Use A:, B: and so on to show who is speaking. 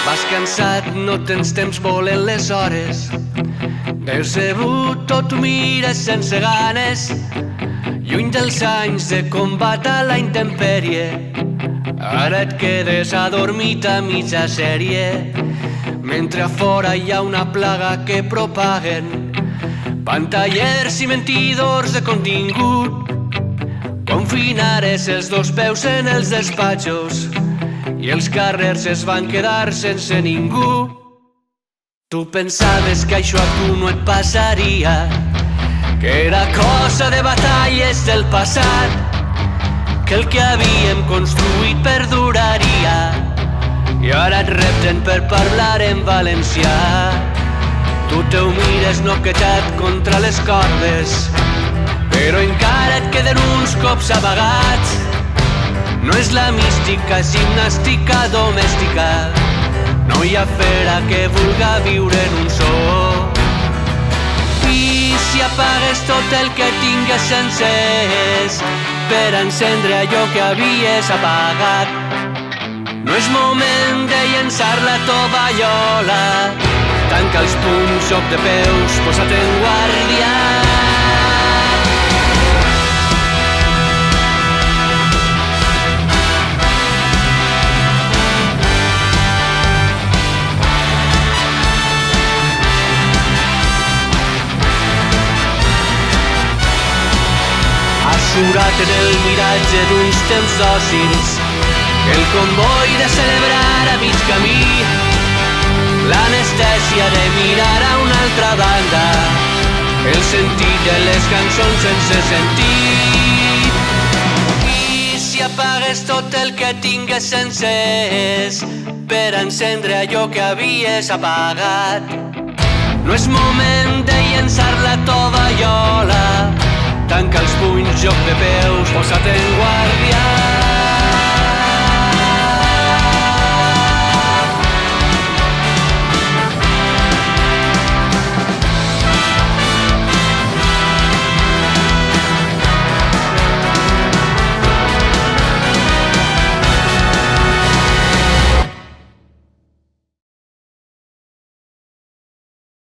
A: Vas cansat, no tens temps, volen les hores. Decebut, tot ho mires sense ganes. Lluny dels anys de combat a la intempèrie, ara et quedes adormit a mitja sèrie, mentre a fora hi ha una plaga que propaguen pantallers i mentidors de contingut. Confinares els dos peus en els despatxos i els carrers es van quedar sense ningú. Tu pensaves que això a tu no et passaria, que era cosa de batalles del passat, que el que havíem construït perduraria, i ara et repten per parlar en valencià. Tu te ho mires noquejat contra les cordes, però encara et queden uns cops amagats. No és la mística, és gimnàstica domèstica. No hi ha fera que vulga viure en un so. I si apagues tot el que tingues encès per encendre allò que havies apagat, no és moment de llençar la tovallola. Tanca els punys, joc de peus, posa't en guàrdia. Assurat en el miratge d'uns temps dòcils, el comboi de celebrar a mig camí, l'anestèsia de mirar a una altra banda, el sentit de les cançons sense sentit. I si apagues tot el que tingues encès per encendre allò que havies apagat, no és moment de llençar la tovallola. Tanca els punys, joc de peus, posa't en guàrdia.